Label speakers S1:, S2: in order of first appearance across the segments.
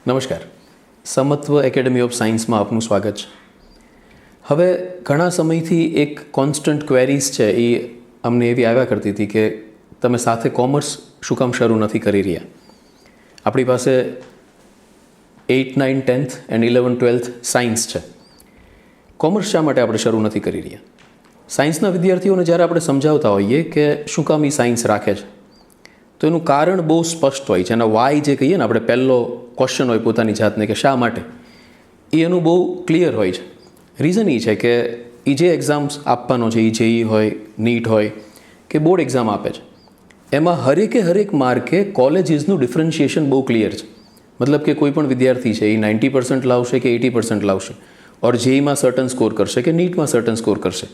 S1: નમસ્કાર, સમત્વ academy of સાયન્સમાં આપનું સ્વાગત છે. હવે ઘણા સમયથી એક કોન્સ્ટન્ટ ક્વેરીઝ છે એ અમને એવી આવ્યા કરતી હતી કે તમે સાથે કોમર્સ શું કામ શરૂ નથી કરી રહ્યા. આપણી પાસે 8, 9, 10th એન્ડ 11, 12th સાયન્સ છે. કોમર્સ શા માટે આપણે શરૂ નથી કરી રહ્યા? સાયન્સના વિદ્યાર્થીઓને જ્યારે આપણે સમજાવતા હોઈએ કે શું કામ એ સાયન્સ રાખે છે, તો એનું કારણ બહુ સ્પષ્ટ હોય છે. એના વાય જે કહીએ ને, આપણે પહેલો ક્વેશ્ચન હોય પોતાની જાતને કે શા માટે, એ એનું બહુ ક્લિયર હોય છે. રીઝન એ છે કે એ જે એક્ઝામ્સ આપવાનો છે, એ જેઈ હોય, નીટ હોય કે બોર્ડ એક્ઝામ આપે છે, એમાં હરેક માર્કે કોલેજીસનું ડિફરન્શિએશન બહુ ક્લિયર છે. મતલબ કે કોઈ પણ વિદ્યાર્થી છે એ 90% લાવશે કે 80% લાવશે, ઓર જેઈમાં સર્ટન સ્કોર કરશે કે નીટમાં સર્ટન સ્કોર કરશે,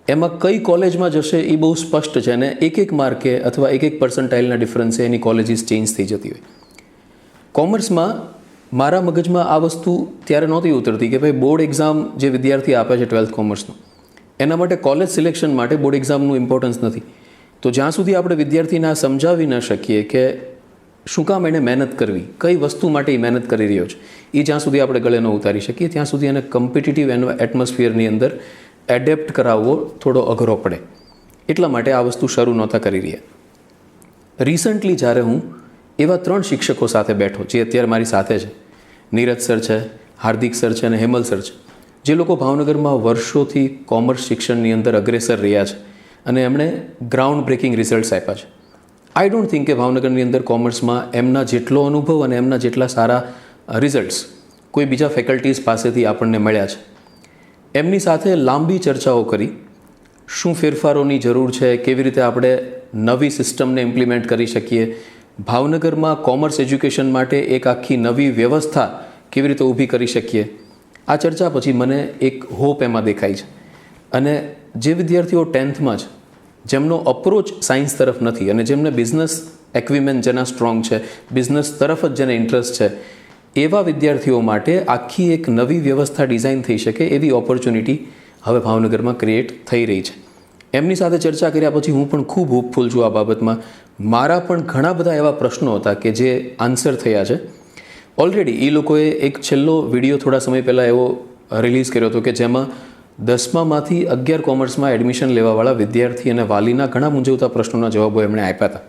S1: એમાં કઈ કોલેજમાં જશે એ બહુ સ્પષ્ટ છે. અને એક માર્કે અથવા એક પર્સન્ટાઇલના ડિફરન્સે એની કોલેજીસ ચેન્જ થઈ જતી હોય. કોમર્સમાં મારા મગજમાં આ વસ્તુ ત્યારે નહોતી ઉતરતી કે ભાઈ બોર્ડ એક્ઝામ જે વિદ્યાર્થી આપે છે 12th કોમર્સનું, એના માટે કોલેજ સિલેક્શન માટે બોર્ડ એક્ઝામનું ઇમ્પોર્ટન્સ નથી. તો જ્યાં સુધી આપણે વિદ્યાર્થીને આ સમજાવી ન શકીએ કે શું કામ એને મહેનત કરવી, કઈ વસ્તુ માટે એ મહેનત કરી રહ્યો છે, એ જ્યાં સુધી આપણે ગળે ન ઉતારી શકીએ ત્યાં સુધી એને કમ્પિટિટિવ એટમોસ્ફિયરની અંદર એડેપ્ટ કરાવવો થોડો અઘરો પડે. એટલા માટે આ વસ્તુ શરૂ નહોતા કરી રહ્યા. રિસન્ટલી જ્યારે હું એવા 3 શિક્ષકો સાથે બેઠો જે અત્યારે મારી સાથે છે, નીરજ સર છે, હાર્દિક સર છે અને હેમલ સર છે, જે લોકો ભાવનગરમાં વર્ષોથી કોમર્સ શિક્ષણની અંદર અગ્રેસર રહ્યા છે અને એમણે ગ્રાઉન્ડ બ્રેકિંગ રિઝલ્ટ્સ આપ્યા છે. આઈ ડોન્ટ થિંક કે ભાવનગરની અંદર કોમર્સમાં એમના જેટલો અનુભવ અને એમના જેટલા સારા રિઝલ્ટ્સ કોઈ બીજા ફેકલ્ટીઝ પાસેથી આપણને મળ્યા છે. એમની સાથે લાંબી ચર્ચાઓ કરી, શું ફેરફારોની જરૂર છે, કેવી રીતે આપણે નવી સિસ્ટમને ઇમ્પ્લિમેન્ટ કરી શકીએ, ભાવનગરમાં કોમર્સ એજ્યુકેશન માટે એક આખી નવી વ્યવસ્થા કેવી રીતે ઊભી કરી શકીએ. આ ચર્ચા પછી મને એક હોપ એમાં દેખાય છે. અને જે વિદ્યાર્થીઓ 10thમાં છે, જેમનો અપ્રોચ સાયન્સ તરફ નથી અને જેમને બિઝનેસ એક્વિપમેન્ટ જેના સ્ટ્રોંગ છે, બિઝનેસ તરફ જ જેને ઇન્ટરેસ્ટ છે, એવા વિદ્યાર્થીઓ માટે આખી એક નવી વ્યવસ્થા ડિઝાઇન થઈ શકે એવી ઓપોર્ચ્યુનિટી હવે ભાવનગરમાં ક્રિએટ થઈ રહી છે. એમની સાથે ચર્ચા કર્યા પછી હું પણ ખૂબ હોપફુલ છું આ બાબતમાં. મારા પણ ઘણા બધા એવા પ્રશ્નો હતા કે જે આન્સર થયા છે. ઓલરેડી એ લોકોએ એક છેલ્લો વિડીયો થોડા સમય પહેલાં એવો રિલીઝ કર્યો હતો કે જેમાં 10મામાંથી 11 કોમર્સમાં એડમિશન લેવાવાળા વિદ્યાર્થી અને વાલીના ઘણા મૂંઝવતા પ્રશ્નોના જવાબો એમણે આપ્યા હતા.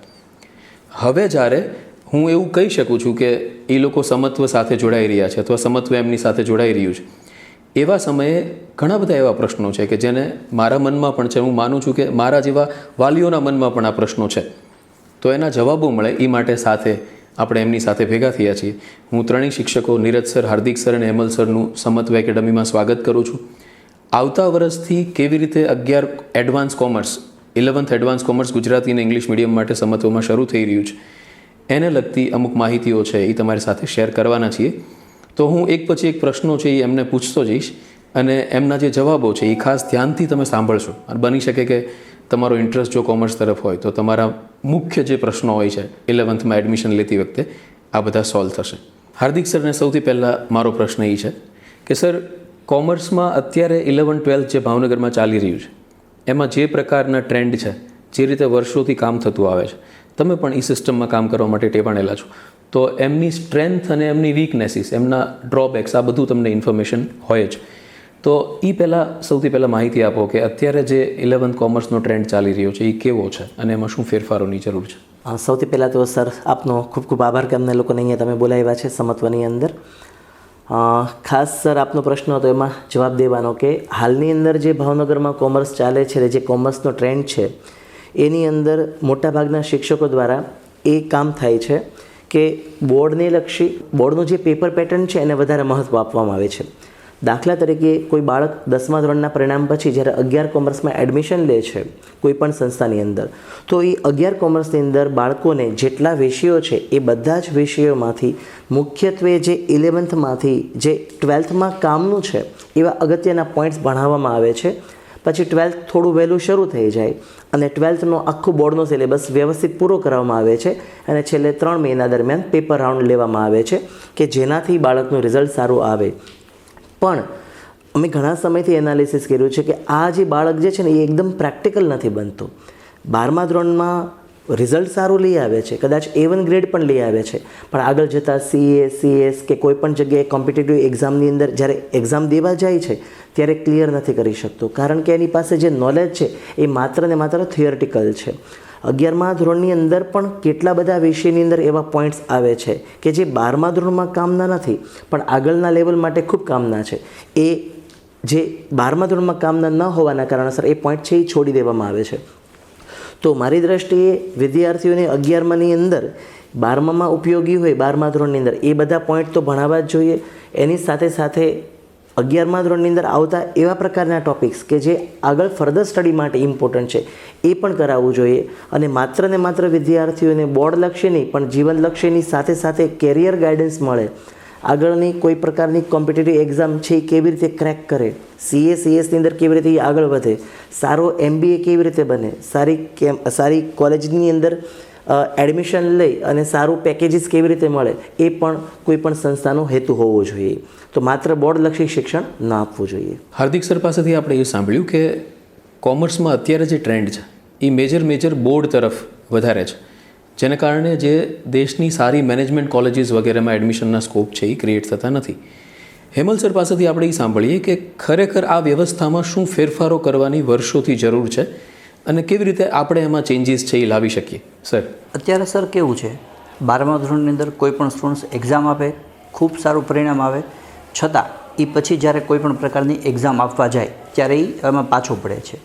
S1: હવે જ્યારે હું એવું કહી શકું છું કે એ લોકો સમત્વ સાથે જોડાઈ રહ્યા છે અથવા સમત્વ એમની સાથે જોડાઈ રહ્યું છે, એવા સમયે ઘણા બધા એવા પ્રશ્નો છે કે જેને મારા મનમાં પણ છે. હું માનું છું કે મારા જેવા વાલીઓના મનમાં પણ આ પ્રશ્નો છે. તો એના જવાબો મળે એ માટે સાથે આપણે એમની સાથે ભેગા થયા છીએ. હું 3 શિક્ષકો નીરજ સર, હાર્દિક સર અને હેમલ સરનું સમત્વ એકેડમીમાં સ્વાગત કરું છું. આવતા વર્ષથી કેવી રીતે 11 advance commerce, 11th advance commerce Gujarati અને ઇંગ્લિશ મીડિયમ માટે સમત્વમાં શરૂ થઈ રહ્યું છે, એને લગતી અમુક માહિતીઓ છે એ તમારી સાથે શેર કરવાના છીએ. તો હું એક પછી એક પ્રશ્નો છે એ એમને પૂછતો જઈશ અને એમના જે જવાબો છે એ ખાસ ધ્યાનથી તમે સાંભળશો. અને બની શકે કે તમારો ઇન્ટરેસ્ટ જો કોમર્સ તરફ હોય તો તમારા મુખ્ય જે પ્રશ્નો હોય છે 11thમાં એડમિશન લેતી વખતે આ બધા સોલ્વ થશે. હાર્દિક સરને સૌથી પહેલાં મારો પ્રશ્ન એ છે કે સર, કોમર્સમાં અત્યારે 11, 12 જે ભાવનગરમાં ચાલી રહ્યું છે, એમાં જે પ્રકારના ટ્રેન્ડ છે, જે રીતે વર્ષોથી કામ થતું આવે છે, તમે પણ એ સિસ્ટમમાં કામ કરવા માટે ટેવાણેલા છો, તો એમની સ્ટ્રેન્થ અને એમની વીકનેસીસ, એમના ડ્રોબેક્સ, આ બધું તમને ઇન્ફોર્મેશન હોય જ. તો એ સૌથી પહેલાં માહિતી આપો કે અત્યારે જે 11th કોમર્સનો ટ્રેન્ડ ચાલી રહ્યો છે એ કેવો છે અને એમાં શું ફેરફારોની જરૂર છે?
S2: સૌથી પહેલાં તો સર આપનો ખૂબ ખૂબ આભાર કે અમને લોકોને અહીંયા તમે બોલાવ્યા છે સમત્વની અંદર. ખાસ સર આપનો પ્રશ્ન હતો એમાં જવાબ દેવાનો કે હાલની અંદર જે ભાવનગરમાં કોમર્સ ચાલે છે, જે કોમર્સનો ટ્રેન્ડ છે, એની અંદર મોટાભાગના શિક્ષકો દ્વારા એ કામ થાય છે કે બોર્ડનું જે પેપર પેટર્ન છે એને વધારે મહત્ત્વ આપવામાં આવે છે. દાખલા તરીકે કોઈ બાળક 10મા ધોરણના પરિણામ પછી જ્યારે 11 કોમર્સમાં એડમિશન લે છે કોઈ પણ સંસ્થાની અંદર, તો એ 11 કોમર્સની અંદર બાળકોને જેટલા વિષયો છે એ બધા જ વિષયોમાંથી મુખ્યત્વે જે 11thમાંથી જે 12thમાં કામનું છે એવા અગત્યના પોઈન્ટ્સ ભણાવવામાં આવે છે. પછી 12th થોડું વહેલું શરૂ થઈ જાય અને 12thનો આખું બોર્ડનો સિલેબસ વ્યવસ્થિત પૂરો કરવામાં આવે છે અને છેલ્લે 3 મહિના દરમિયાન પેપર રાઉન્ડ લેવામાં આવે છે કે જેનાથી બાળકનું રિઝલ્ટ સારું આવે. પણ અમે ઘણા સમયથી એનાલિસિસ કર્યું છે કે આ જે બાળક જે છે ને એ એકદમ પ્રેક્ટિકલ નથી બનતું. 12મા ધોરણમાં રિઝલ્ટ સારું લઈ આવે છે, કદાચ A1 ગ્રેડ પણ લઈ આવે છે, પણ આગળ જતાં CA, CS કે કોઈ પણ જગ્યાએ કોમ્પિટિટિવ એક્ઝામની અંદર જ્યારે એક્ઝામ દેવા જાય છે ત્યારે ક્લિયર નથી કરી શકતો, કારણ કે એની પાસે જે નોલેજ છે એ માત્ર ને માત્ર થિયરિટિકલ છે. 11મા ધોરણની અંદર પણ કેટલા બધા વિષયની અંદર એવા પોઈન્ટ્સ આવે છે કે જે 12મા ધોરણમાં કામના નથી પણ આગળના લેવલ માટે ખૂબ કામના છે. એ જે 12મા ધોરણમાં કામના ન હોવાના કારણસર એ પોઈન્ટ છે એ છોડી દેવામાં આવે છે. તો મારી દ્રષ્ટિએ વિદ્યાર્થીઓને 11માની અંદર 12મામાં ઉપયોગી હોય 12મા ધોરણની અંદર એ બધા પોઈન્ટ તો ભણાવવા જ જોઈએ. એની સાથે સાથે 11મા ધોરણની અંદર આવતા એવા પ્રકારના ટોપિક્સ કે જે આગળ ફર્ધર સ્ટડી માટે ઇમ્પોર્ટન્ટ છે એ પણ કરાવવું જોઈએ. અને માત્ર ને માત્ર વિદ્યાર્થીઓને બોર્ડલક્ષી નહીં પણ જીવનલક્ષીની સાથે સાથે કેરિયર ગાઈડન્સ મળે, આગળની કોઈ પ્રકારની કોમ્પિટિટિવ એક્ઝામ છે એ કેવી રીતે ક્રેક કરે, CA, CSની અંદર કેવી રીતે આગળ વધે, સારો MBA કેવી રીતે બને, સારી કોલેજની અંદર એડમિશન લઈ અને સારું પેકેજીસ કેવી રીતે મળે, એ પણ કોઈ પણ સંસ્થાનો હેતુ હોવો જોઈએ. તો માત્ર બોર્ડલક્ષી શિક્ષણ ના આપવું જોઈએ.
S1: હાર્દિક સર પાસેથી આપણે એ સાંભળ્યું કે કોમર્સમાં અત્યારે જે ટ્રેન્ડ છે એ મેજર બોર્ડ તરફ વધારે છે, જેને કારણે જે દેશની સારી મેનેજમેન્ટ કોલેજીસ વગેરેમાં એડમિશનના સ્કોપ છે એ ક્રિએટ થતા નથી. હેમલ સર પાસેથી આપણે એ સાંભળીએ કે ખરેખર આ વ્યવસ્થામાં શું ફેરફારો કરવાની વર્ષોથી જરૂર છે અને કેવી રીતે આપણે એમાં ચેન્જીસ છે એ લાવી શકીએ. સર,
S3: અત્યારે સર કેવું છે, 12મા ધોરણની અંદર કોઈ પણ સ્ટુડન્ટ્સ એક્ઝામ આપે, ખૂબ સારું પરિણામ આવે, છતાં એ પછી જ્યારે કોઈ પણ પ્રકારની એક્ઝામ આપવા જાય ત્યારે એ એમાં પાછો પડે છે.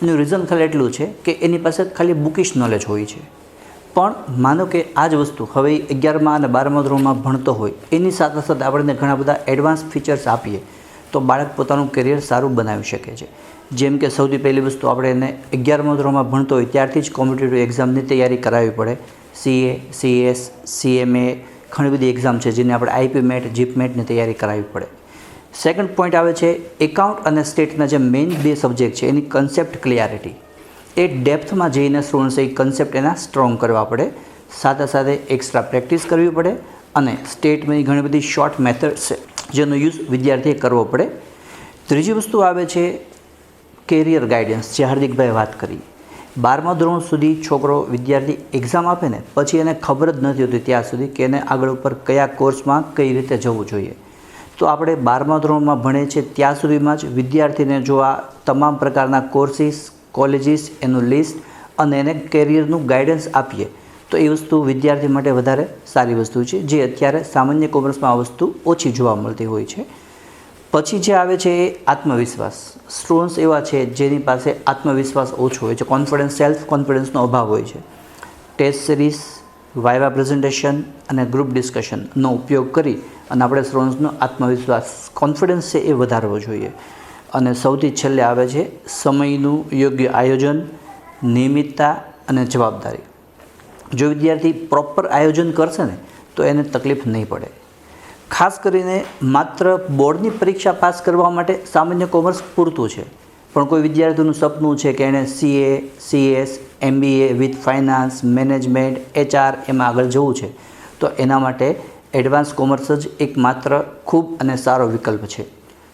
S3: એનું રીઝન ખાલી એટલું છે કે એની પાસે ખાલી બુકિશ નોલેજ હોય છે. પણ માનો કે આ જ વસ્તુ હવે 11મા અને 12મા ધોરણમાં ભણતો હોય, એની સાથે સાથે આપણને ઘણા બધા એડવાન્સ ફીચર્સ આપીએ તો બાળક પોતાનું કરિયર સારું બનાવી શકે છે. જેમ કે સૌથી પહેલી વસ્તુ આપણે એને 11મા ધોરણમાં ભણતો હોય ત્યારથી જ કોમ્પિટિટિવ એક્ઝામની તૈયારી કરાવવી પડે. CA, CS, CMA ઘણી બધી એક્ઝામ છે જેને આપણે IP MET, GIP METની તૈયારી કરાવવી પડે. સેકન્ડ પોઈન્ટ આવે છે એકાઉન્ટ અને સ્ટેટના જે મેઇન 2 સબ્જેક્ટ છે એની કન્સેપ્ટ ક્લિયરિટી. એ ડેપ્થમાં જઈને સ્ટુડન્ટ્સ એ કન્સેપ્ટ એના સ્ટ્રોંગ કરવા પડે, સાથે સાથે એક્સ્ટ્રા પ્રેક્ટિસ કરવી પડે અને સ્ટેટમાં ઘણી બધી શોર્ટ મેથડ્સ છે જેનો યુઝ વિદ્યાર્થીએ કરવો પડે. ત્રીજી વસ્તુ આવે છે કેરિયર ગાઈડન્સ, જે હાર્દિકભાઈએ વાત કરી. 12મા ધોરણ સુધી છોકરો વિદ્યાર્થી એક્ઝામ આપે ને પછી એને ખબર જ નથી હોતી ત્યાં સુધી કે એને આગળ ઉપર કયા કોર્સમાં કઈ રીતે જવું જોઈએ. તો આપણે 12મા ધોરણમાં ભણે છે ત્યાં સુધીમાં જ વિદ્યાર્થીને જો આ તમામ પ્રકારના કોર્સિસ, કોલેજીસ, એનું લિસ્ટ અને એને કેરિયરનું ગાઈડન્સ આપીએ તો એ વસ્તુ વિદ્યાર્થી માટે વધારે સારી વસ્તુ છે, જે અત્યારે સામાન્ય કોમર્સમાં આ વસ્તુ ઓછી જોવા મળતી હોય છે. પછી જે આવે છે એ આત્મવિશ્વાસ. સ્ટુડન્ટ્સ એવા છે જેની પાસે આત્મવિશ્વાસ ઓછો હોય છે, કોન્ફિડન્સ, સેલ્ફ કોન્ફિડન્સનો અભાવ હોય છે. ટેસ્ટ સિરીઝ, વાઇવા પ્રેઝન્ટેશન અને ગ્રુપ ડિસ્કશનનો ઉપયોગ કરી અને આપણે સ્ટુડન્ટ્સનો આત્મવિશ્વાસ, કોન્ફિડન્સ છે એ વધારવો જોઈએ. અને સૌથી છેલ્લે આવે છે સમયનું યોગ્ય આયોજન, નિયમિતતા અને જવાબદારી. જો વિદ્યાર્થી પ્રોપર આયોજન કરશે ને તો એને તકલીફ નહીં પડે. ખાસ કરીને માત્ર બોર્ડની પરીક્ષા પાસ કરવા માટે સામાન્ય કોમર્સ પૂરતું છે, પણ કોઈ વિદ્યાર્થીનું સપનું છે કે એણે CA, CS, MBA with finance, management, HR એમાં આગળ જવું છે તો એના માટે એડવાન્સ કોમર્સ જ એકમાત્ર ખૂબ અને સારો વિકલ્પ છે.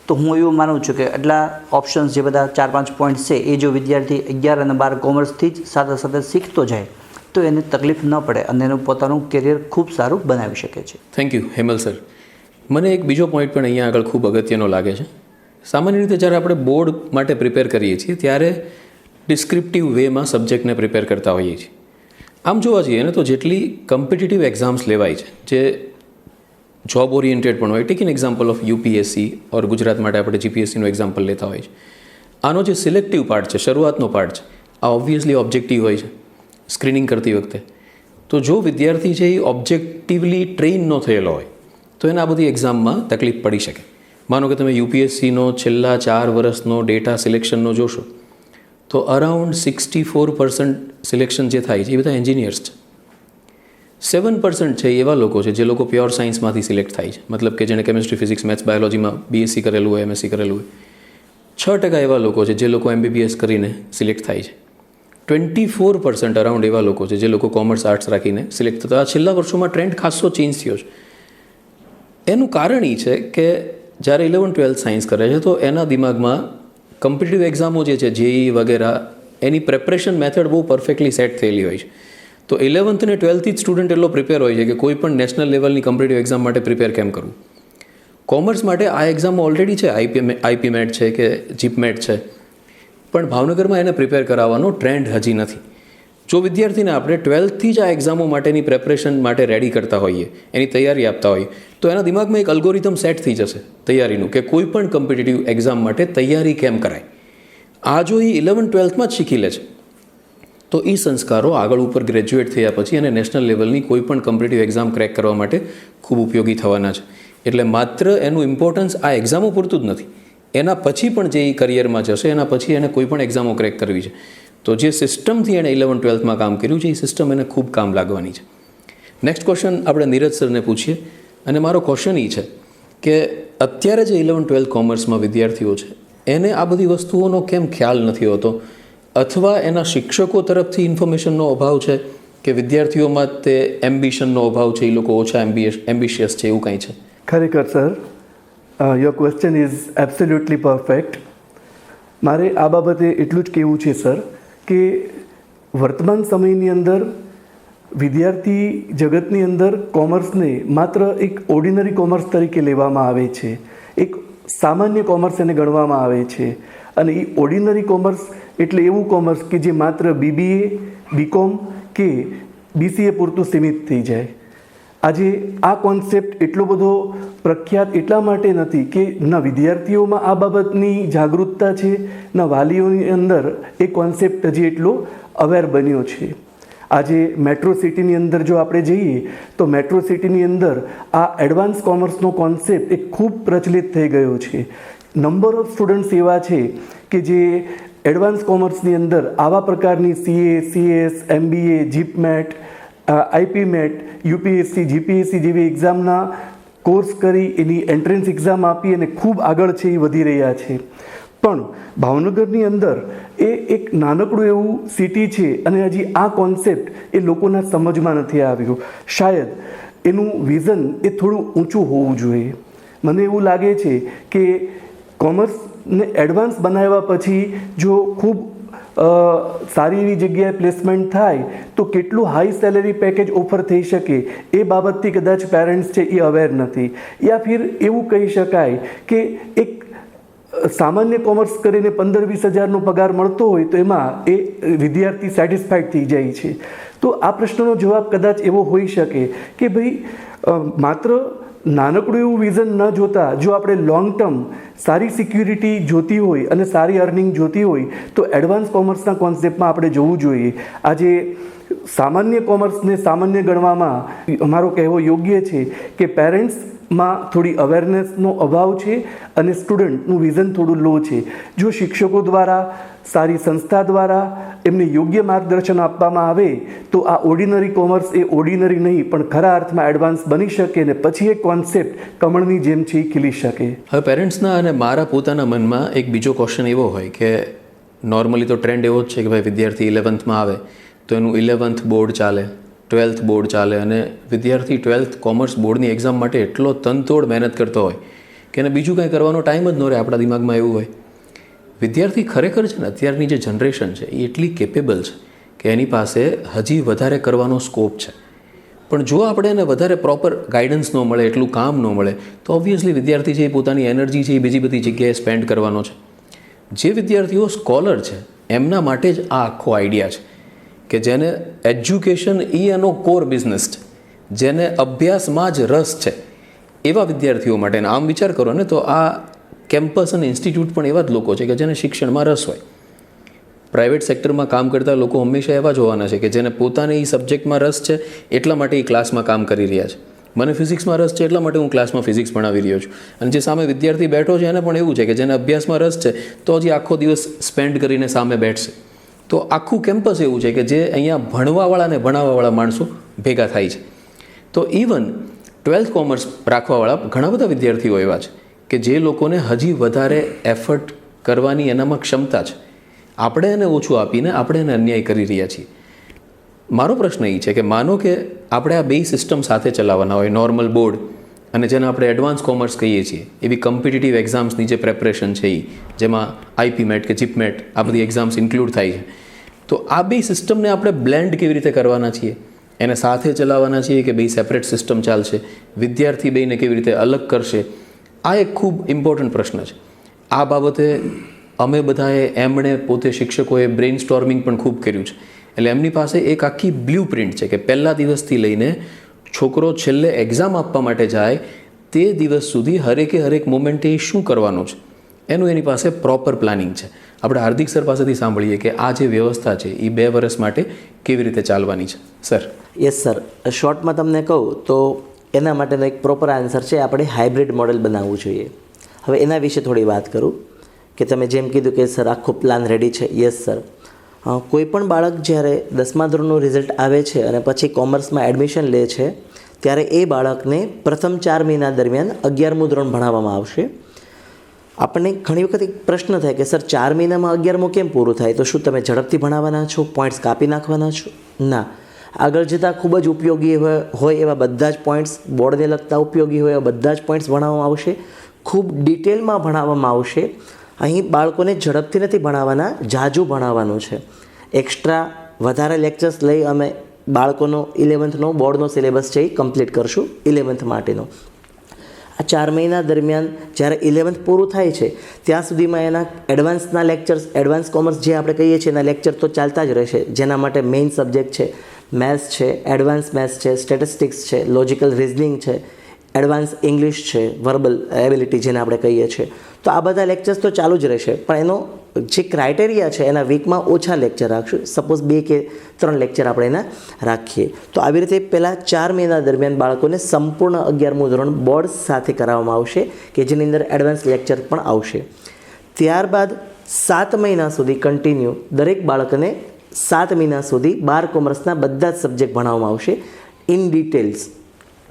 S3: તો હું એવું માનું છું કે એટલા ઓપ્શન્સ જે બધા 4-5 પોઈન્ટ છે એ જો વિદ્યાર્થી 11 અને 12 કોમર્સથી જ સાથે સાથે શીખતો જાય તો એને તકલીફ ન પડે અને એનું પોતાનું કેરિયર ખૂબ સારું બનાવી શકે છે.
S1: Thank you Hemal sir. મને એક બીજો પોઈન્ટ પણ અહીંયા આગળ ખૂબ અગત્યનો લાગે છે. સામાન્ય રીતે જ્યારે આપણે બોર્ડ માટે પ્રિપેર કરીએ છીએ ત્યારે ડિસ્ક્રિપ્ટિવ વેમાં સબ્જેક્ટને પ્રિપેર કરતા હોઈએ છીએ. આમ જોવા જઈએ ને તો જેટલી કોમ્પિટિટિવ એક્ઝામ્સ લેવાય છે, જે જોબ ઓરિએન્ટેડ પણ હોય, tech an example of UPSC ઓર ગુજરાત માટે આપણે GPSCનું એક્ઝામ્પલ લેતા હોય છે. આનો જે સિલેક્ટિવ પાર્ટ છે, શરૂઆતનો પાર્ટ છે, આ ઓબ્વિયસલી ઓબ્જેક્ટિવ હોય છે સ્ક્રીનિંગ કરતી વખતે. તો જો વિદ્યાર્થી છે એ ઓબ્જેક્ટિવલી ટ્રેન ન થયેલો હોય તો એને આ બધી એક્ઝામમાં તકલીફ પડી શકે. માનો કે તમે UPSCનો છેલ્લા 4 વર્ષનો ડેટા સિલેક્શનનો જોશો તો અરાઉન્ડ 64% સિલેક્શન જે થાય છે એ બધા એન્જિનિયર્સ છે. 7% છે એવા લોકો છે જે લોકો પ્યોર સાયન્સમાંથી સિલેક્ટ થાય છે, મતલબ કે જેણે કેમિસ્ટ્રી, ફિઝિક્સ, મેથ્સ, બાયોલોજીમાં BSc કરેલું હોય, MSc કરેલું હોય. 6% એવા લોકો છે જે લોકો MBBS કરીને સિલેક્ટ થાય છે. 24% અરાઉન્ડ એવા લોકો છે જે લોકો કોમર્સ, આર્ટ્સ રાખીને સિલેક્ટ થતા. આ છેલ્લા વર્ષોમાં ટ્રેન્ડ ખાસો ચેન્જ થયો છે. એનું કારણ એ છે કે જ્યારે 11-12 સાયન્સ કરે છે તો એના દિમાગમાં કોમ્પિટિટિવ એક્ઝામો જે છે JEE વગેરે એની પ્રેપરેશન મેથડ બહુ પરફેક્ટલી સેટ થયેલી હોય છે. તો 11th અને 12th જ સ્ટુડન્ટ એટલો પ્રિપેર હોય છે કે કોઈ પણ નેશનલ લેવલની કોમ્પિટિટિવ એક્ઝામ માટે પ્રિપેર કેમ કરવું. કોમર્સ માટે આ એક્ઝામો ઓલરેડી છે, આઈપી મેટ છે કે જીપ મેટ છે, પણ ભાવનગરમાં એને પ્રિપેર કરાવવાનો ટ્રેન્ડ હજી નથી. જો વિદ્યાર્થીને આપણે 12thથી જ આ એક્ઝામો માટેની પ્રેપરેશન માટે રેડી કરતા હોઈએ, એની તૈયારી આપતા હોઈએ, તો એના દિમાગમાં એક અલ્ગોરિધમ સેટ થઈ જશે તૈયારીનું, કે કોઈ પણ કોમ્પિટિટિવ એક્ઝામ માટે તૈયારી કેમ કરાય. આ જો એ 11th-12thમાં જ શીખી લે છે તો એ સંસ્કારો આગળ ઉપર ગ્રેજ્યુએટ થયા પછી અને નેશનલ લેવલની કોઈ પણ કોમ્પિટિટિવ એક્ઝામ ક્રેક કરવા માટે ખૂબ ઉપયોગી થવાના છે. એટલે માત્ર એનું ઇમ્પોર્ટન્સ આ એક્ઝામો પૂરતું જ નથી, એના પછી પણ જે કરિયરમાં જશે એના પછી એને કોઈ પણ એક્ઝામો ક્રેક કરવી છે તો જે સિસ્ટમથી એણે 11th-12thમાં કામ કર્યું છે એ સિસ્ટમ એને ખૂબ કામ લાગવાની છે. નેક્સ્ટ ક્વેશ્ચન આપણે નીરજ સરને પૂછીએ, અને મારો ક્વેશ્ચન એ છે કે અત્યારે જે 11th-12th કોમર્સમાં વિદ્યાર્થીઓ છે એને આ બધી વસ્તુઓનો કેમ ખ્યાલ નથી હોતો, અથવા એના શિક્ષકો તરફથી ઇન્ફોર્મેશનનો અભાવ છે કે વિદ્યાર્થીઓમાં તે એમ્બિશનનો અભાવ છે, એ લોકો ઓછા એમ્બિશિયસ છે, એવું કંઈ છે?
S4: ખરેખર sir, your question is absolutely perfect. મારે આ બાબતે એટલું જ કહેવું છે સર કે વર્તમાન સમયની અંદર વિદ્યાર્થી જગતની અંદર કોમર્સને માત્ર એક ઓર્ડિનરી કોમર્સ તરીકે લેવામાં આવે છે, એક સામાન્ય કોમર્સ એને ગણવામાં આવે છે. અને એ ઓર્ડિનરી કોમર્સ એટલે એવું કોમર્સ કે જે માત્ર બીબીએ, બીકોમ કે બીસીએ પૂરતું સીમિત થઈ જાય. આજે આ કોન્સેપ્ટ એટલો બધો પ્રખ્યાત એટલા માટે નથી કે ના વિદ્યાર્થીઓમાં આ બાબતની જાગૃતતા છે, ના વાલીઓની અંદર એ કોન્સેપ્ટ હજી એટલો અવેર બન્યો છે. આજે મેટ્રો સિટીની અંદર જો આપણે જઈએ તો મેટ્રો સિટીની અંદર આ એડવાન્સ કોમર્સનો કોન્સેપ્ટ એ ખૂબ પ્રચલિત થઈ ગયો છે. નંબર ઓફ સ્ટુડન્ટ્સ એવા છે કે જે એડવાન્સ કોમર્સની અંદર આવા પ્રકારની સીએ, સીએસ, એમબીએ, જીપમેટ, આઈપી મેટ, યુપીએસસી, જીપીએસસી જેવી એક્ઝામના કોર્સ કરી એની એન્ટ્રન્સ એક્ઝામ આપી અને ખૂબ આગળ છે એ વધી રહ્યા છે. પણ ભાવનગરની અંદર એ એક નાનકડું એવું સિટી છે અને હજી આ કોન્સેપ્ટ એ લોકોના સમજમાં નથી આવ્યું. શાયદ એનું વિઝન એ થોડું ઊંચું હોવું જોઈએ. મને એવું લાગે છે કે કોમર્સને એડવાન્સ બનાવ્યા પછી જો ખૂબ સારી એવી જગ્યાએ પ્લેસમેન્ટ થાય તો કેટલું હાઈ સેલેરી પેકેજ ઓફર થઈ શકે એ બાબતથી કદાચ પેરેન્ટ્સ છે એ અવેર નથી. યા ફિર એવું કહી શકાય કે એક સામાન્ય કોમર્સ કરીને 15-20 હજારનો પગાર મળતો હોય તો એમાં એ વિદ્યાર્થી સેટિસ્ફાઈડ થઈ જાય છે. તો આ પ્રશ્નનો જવાબ કદાચ એવો હોઈ શકે કે ભાઈ માત્ર નાનકડું એવું વિઝન ન જોતા જો આપણે લોંગ ટર્મ સારી સિક્યુરિટી જોતી હોય અને સારી અર્નિંગ જોતી હોય તો એડવાન્સ કોમર્સના કોન્સેપ્ટમાં આપણે જોવું જોઈએ. આજે સામાન્ય કોમર્સને સામાન્ય ગણવામાં અમારો કહેવો યોગ્ય છે કે પેરેન્ટ્સમાં થોડી અવેરનેસનો અભાવ છે અને સ્ટુડન્ટનું વિઝન થોડું લો છે. જો શિક્ષકો દ્વારા, સારી સંસ્થા દ્વારા એમને યોગ્ય માર્ગદર્શન આપવામાં આવે તો આ ઓર્ડિનરી કોમર્સ એ ઓર્ડિનરી નહીં પણ ખરા અર્થમાં એડવાન્સ બની શકે ને પછી એ કોન્સેપ્ટ કમળની જેમ છે એ ખીલી શકે.
S1: હવે પેરેન્ટ્સના અને મારા પોતાના મનમાં એક બીજો ક્વેશ્ચન એવો હોય કે નોર્મલી તો ટ્રેન્ડ એવો જ છે કે ભાઈ વિદ્યાર્થી 11thમાં આવે તો એનું 11th બોર્ડ ચાલે, 12th બોર્ડ ચાલે, અને વિદ્યાર્થી 12th કોમર્સ બોર્ડની એક્ઝામ માટે એટલો તનતોડ મહેનત કરતો હોય કે એને બીજું કંઈ કરવાનો ટાઈમ જ ન રહે. આપણા દિમાગમાં એવું હોય. વિદ્યાર્થી ખરેખર છે ને અત્યારની જે જનરેશન છે એ એટલી કેપેબલ છે કે એની પાસે હજી વધારે કરવાનો સ્કોપ છે. પણ જો આપણે એને વધારે પ્રોપર ગાઈડન્સ ન મળે, એટલું કામ ન મળે તો ઓબ્વિયસલી વિદ્યાર્થી છે એ પોતાની એનર્જી છે એ બીજી બધી જગ્યાએ સ્પેન્ડ કરવાનો છે. જે વિદ્યાર્થીઓ સ્કોલર છે એમના માટે જ આ આખો આઈડિયા છે કે જેને એજ્યુકેશન એ એનો કોર બિઝનેસ છે, જેને અભ્યાસમાં જ રસ છે, એવા વિદ્યાર્થીઓ માટે. આમ વિચાર કરો ને તો આ કેમ્પસ અને ઇન્સ્ટિટ્યૂટ પણ એવા જ લોકો છે કે જેને શિક્ષણમાં રસ હોય. પ્રાઇવેટ સેક્ટરમાં કામ કરતા લોકો હંમેશા એવા જ હોવાના છે કે જેને પોતાને એ સબ્જેક્ટમાં રસ છે એટલા માટે એ ક્લાસમાં કામ કરી રહ્યા છે. મને ફિઝિક્સમાં રસ છે એટલા માટે હું ક્લાસમાં ફિઝિક્સ ભણાવી રહ્યો છું. અને જે સામે વિદ્યાર્થી બેઠો છે એને પણ એવું છે કે જેને અભ્યાસમાં રસ છે તો હજી આખો દિવસ સ્પેન્ડ કરીને સામે બેઠશે. તો આખું કેમ્પસ એવું છે કે જે અહીંયા ભણવાવાળા અને ભણાવવાવાળા માણસો ભેગા થાય છે. તો ઇવન 12th કોમર્સ રાખવાવાળા ઘણા બધા વિદ્યાર્થીઓ એવા છે કે જે લોકોને હજી વધારે એફર્ટ કરવાની એનામાં ક્ષમતા છે. આપણે એને ઓછું આપીને આપણે એને અન્યાય કરી રહ્યા છીએ. મારો પ્રશ્ન એ છે કે માનો કે આપણે આ બે સિસ્ટમ સાથે ચલાવવાના હોય, નોર્મલ બોર્ડ અને જેને આપણે એડવાન્સ કોમર્સ કહીએ છીએ, એવી કોમ્પિટિટિવ એક્ઝામ્સની જે પ્રેપરેશન છે એ જેમાં આઈપી મેટ કે જીપ મેટ આ બધી એક્ઝામ્સ ઇન્ક્લુડ થાય છે. તો આ બે સિસ્ટમને આપણે બ્લેન્ડ કેવી રીતે કરવાના છીએ, એને સાથે ચલાવવાના છીએ કે બે સેપરેટ સિસ્ટમ ચાલશે, વિદ્યાર્થી બેને કેવી રીતે અલગ કરશે, આ એક ખૂબ ઇમ્પોર્ટન્ટ પ્રશ્ન છે. આ બાબતે અમે બધાએ, એમણે પોતે શિક્ષકોએ બ્રેઇન સ્ટોર્મિંગ પણ ખૂબ કર્યું છે. એટલે એમની પાસે એક આખી બ્લુ પ્રિન્ટ છે કે પહેલા દિવસથી લઈને છોકરો છેલ્લે એક્ઝામ આપવા માટે જાય તે દિવસ સુધી હરેક મોમેન્ટે શું કરવાનું છે એનું એની પાસે પ્રોપર પ્લાનિંગ છે. આપણે હાર્દિક સર પાસેથી સાંભળીએ કે આ જે વ્યવસ્થા છે એ 2 વર્ષ માટે કેવી રીતે ચાલવાની છે. સર.
S2: યસ સર, શોર્ટમાં તમને કહું તો એના માટેનો એક પ્રોપર આન્સર છે, આપણે હાઇબ્રિડ મોડેલ બનાવવું જોઈએ. હવે એના વિશે થોડી વાત કરું કે તમે જેમ કીધું કે સર આખો પ્લાન રેડી છે. યસ સર, કોઈ પણ બાળક જ્યારે 10મા ધોરણનું રિઝલ્ટ આવે છે અને પછી કોમર્સમાં એડમિશન લે છે ત્યારે એ બાળકને પ્રથમ 4 મહિના દરમિયાન 11મું ધોરણ ભણાવવામાં આવશે. આપણને ઘણી વખત એક પ્રશ્ન થાય કે સર 4 મહિનામાં 11મું કેમ પૂરું થાય? તો શું તમે ઝડપથી ભણાવવાના છો, પોઈન્ટ્સ કાપી નાખવાના છો? ના, આગળ જતાં ખૂબ જ ઉપયોગી હોય એવા બધા જ પોઈન્ટ્સ, બોર્ડને લગતા ઉપયોગી હોય એવા બધા જ પોઈન્ટ્સ ભણાવવામાં આવશે, ખૂબ ડિટેલમાં ભણાવવામાં આવશે. અહીં બાળકોને ઝડપથી નથી ભણાવવાના, ઝાઝું ભણાવવાનું છે. એક્સ્ટ્રા વધારે લેક્ચર્સ લઈ અમે બાળકોનો 11thનો બોર્ડનો સિલેબસ છે એ કમ્પ્લીટ કરશું 11th માટેનો. આ 4 મહિના દરમિયાન જ્યારે 11th પૂરું થાય છે ત્યાં સુધીમાં એના એડવાન્સના લેક્ચર્સ, એડવાન્સ કોમર્સ જે આપણે કહીએ છીએ એના લેક્ચર તો ચાલતા જ રહેશે, જેના માટે મેઇન સબ્જેક્ટ છે મેથ્સ છે, એડવાન્સ મેથ્સ છે, સ્ટેટિસ્ટિક્સ છે, લોજિકલ રિઝનિંગ છે, એડવાન્સ ઇંગ્લિશ છે, વર્બલ એબિલિટી જેને આપણે કહીએ છીએ. તો આ બધા લેક્ચર્સ તો ચાલુ જ રહેશે, પણ એનો જે ક્રાઇટેરિયા છે એના વીકમાં ઓછા લેક્ચર રાખશું. સપોઝ 2 કે 3 લેક્ચર આપણે એના રાખીએ. તો આવી રીતે પહેલાં 4 મહિના દરમિયાન બાળકોને સંપૂર્ણ 11મું ધોરણ બોર્ડ સાથે કરાવવામાં આવશે કે જેની અંદર એડવાન્સ લેક્ચર પણ આવશે. ત્યારબાદ 7 મહિના સુધી કન્ટિન્યુ દરેક બાળકને 7 મહિના સુધી 12 કોમર્સના બધા જ સબ્જેક્ટ ભણાવવામાં આવશે ઇન ડિટેલ્સ,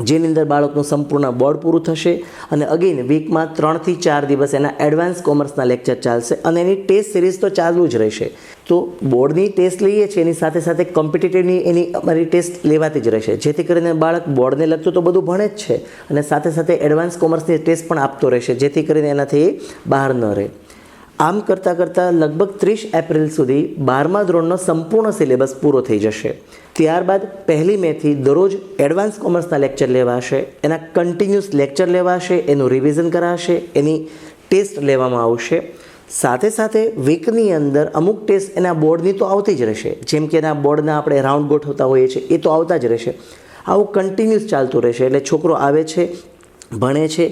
S2: જેની અંદર બાળકનું સંપૂર્ણ બોર્ડ પૂરું થશે. અને અગેન વીકમાં 3 થી 4 દિવસ એના એડવાન્સ કોમર્સના લેક્ચર ચાલશે અને એની ટેસ્ટ સિરીઝ તો ચાલુ જ રહેશે. તો બોર્ડની ટેસ્ટ લઈએ છીએ એની સાથે સાથે કોમ્પિટિટિવની એની અમારી ટેસ્ટ લેવાતી જ રહેશે, જેથી કરીને બાળક બોર્ડને લગતું તો બધું ભણે જ છે અને સાથે સાથે એડવાન્સ કોમર્સની ટેસ્ટ પણ આપતો રહેશે, જેથી કરીને એનાથી એ બહાર ન રહે. આમ કરતાં લગભગ 30 એપ્રિલ સુધી 12મા ધોરણનો સંપૂર્ણ સિલેબસ પૂરો થઈ જશે. ત્યારબાદ 1 મેથી દરરોજ એડવાન્સ કોમર્સના લેક્ચર લેવાશે, એના કન્ટિન્યુઅસ લેક્ચર લેવાશે, એનું રિવિઝન કરાશે, એની ટેસ્ટ લેવામાં આવશે. સાથે સાથે વીકની અંદર અમુક ટેસ્ટ એના બોર્ડની તો આવતી જ રહેશે, જેમ કે એના બોર્ડના આપણે રાઉન્ડ ગોઠવતા હોઈએ છીએ એ તો આવતા જ રહેશે. આવું કન્ટિન્યુઅસ ચાલતું રહેશે. એટલે છોકરો આવે છે, ભણે છે,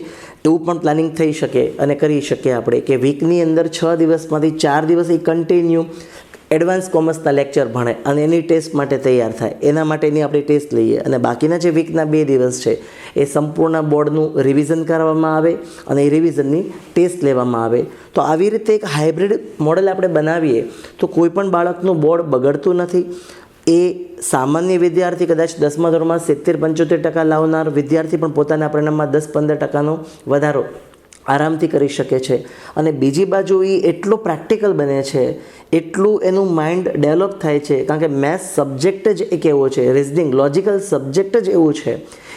S2: એવું પણ પ્લાનિંગ થઈ શકે અને કરી શકીએ આપણે કે વીકની અંદર 6 દિવસમાંથી 4 દિવસ એ કન્ટિન્યુ એડવાન્સ કોમર્સના લેક્ચર ભણે અને એની ટેસ્ટ માટે તૈયાર થાય. એના માટેની આપણે ટેસ્ટ લઈએ અને બાકીના જે વીકના 2 દિવસ છે એ સંપૂર્ણ બોર્ડનું રિવિઝન કરવામાં આવે અને એ રિવિઝનની ટેસ્ટ લેવામાં આવે. તો આવી રીતે એક હાઇબ્રિડ મોડેલ આપણે બનાવીએ તો કોઈ પણ બાળકનું બોર્ડ બગડતું નથી. એ સામાન્ય વિદ્યાર્થી કદાચ 10મા ધોરણમાં 70-75% લાવનાર વિદ્યાર્થી પણ પોતાના પરિણામમાં 10-15% વધારો આરામથી કરી શકે છે. અને બીજી બાજુ એ એટલો પ્રેક્ટિકલ બને છે, એટલું એનું માઇન્ડ ડેવલપ થાય છે, કારણ કે મેથ્સ સબ્જેક્ટ જ એક એવો છે, રિઝનિંગ લોજિકલ સબ્જેક્ટ જ એવું છે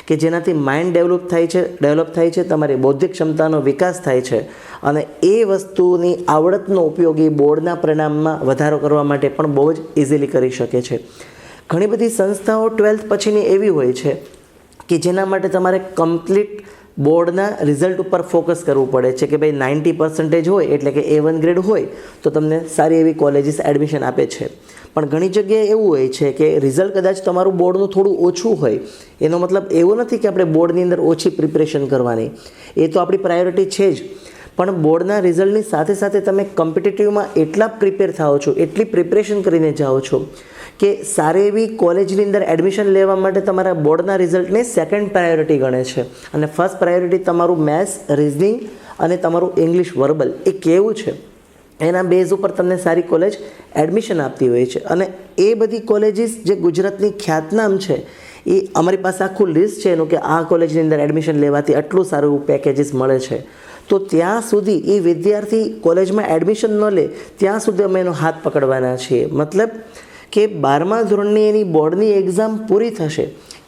S2: કે જેનાથી માઇન્ડ ડેવલપ થાય છે, તમારી બૌદ્ધિક ક્ષમતાનો વિકાસ થાય છે અને એ વસ્તુની આવડતનો ઉપયોગ એ બોર્ડના પરિણામમાં વધારો કરવા માટે પણ બહુ જ ઇઝીલી કરી શકે છે. ઘણી બધી સંસ્થાઓ 12th પછીની એવી હોય છે કે જેના માટે તમારે કમ્પ્લીટ બોર્ડના રિઝલ્ટ ઉપર ફોકસ કરવું પડે છે કે ભાઈ 90% હોય એટલે કે A1 ગ્રેડ હોય તો તમને સારી એવી કોલેજીસ એડમિશન આપે છે. પણ ઘણી જગ્યાએ એવું હોય છે કે રિઝલ્ટ કદાચ તમારું બોર્ડનું થોડું ઓછું હોય, એનો મતલબ એવો નથી કે આપણે બોર્ડની અંદર ઓછી પ્રિપરેશન કરવાની, એ તો આપણી પ્રાયોરિટી છે જ, પણ બોર્ડના રિઝલ્ટની સાથે સાથે તમે કોમ્પિટિટિવમાં એટલા પ્રિપેર થાઓ છો, એટલી પ્રિપરેશન કરીને જાઓ છો કે સારી એવી કોલેજની અંદર એડમિશન લેવા માટે તમારા બોર્ડના રિઝલ્ટને સેકન્ડ પ્રાયોરિટી ગણે છે અને ફર્સ્ટ પ્રાયોરિટી તમારું મેથ્સ, રિઝનિંગ અને તમારું ઇંગ્લિશ વર્બલ એ કેવું છે એના બેઝ ઉપર તમને સારી કોલેજ એડમિશન આપતી હોય છે. અને એ બધી કોલેજીસ જે ગુજરાતની ખ્યાતનામ છે એ અમારી પાસે આખું લિસ્ટ છે એનું કે આ કોલેજની અંદર એડમિશન લેવાથી આટલું સારું પેકેજીસ મળે છે. તો ત્યાં સુધી એ વિદ્યાર્થી કોલેજમાં એડમિશન ન લે ત્યાં સુધી અમે એનો હાથ પકડવાના છીએ. મતલબ કે 12મા ધોરણની એની બોર્ડની એક્ઝામ પૂરી થશે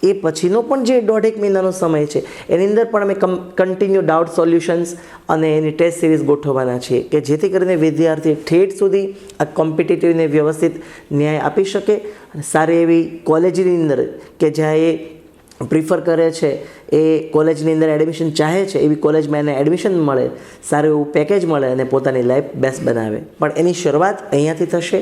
S2: એ પછીનો પણ જે 1.5 મહિનાનો સમય છે એની અંદર પણ અમે કન્ટિન્યુ ડાઉટ સોલ્યુશન્સ અને એની ટેસ્ટ સિરીઝ ગોઠવવાના છીએ કે જેથી કરીને વિદ્યાર્થી ઠેઠ સુધી આ કોમ્પિટિટિવને વ્યવસ્થિત ન્યાય આપી શકે અને સારી એવી કોલેજની અંદર કે જ્યાં એ પ્રિફર કરે છે, એ કોલેજની અંદર એડમિશન ચાહે છે એવી કોલેજમાં એને એડમિશન મળે, સારું એવું પેકેજ મળે અને પોતાની લાઈફ બેસ્ટ બનાવે. પણ એની શરૂઆત અહીંયાથી થશે.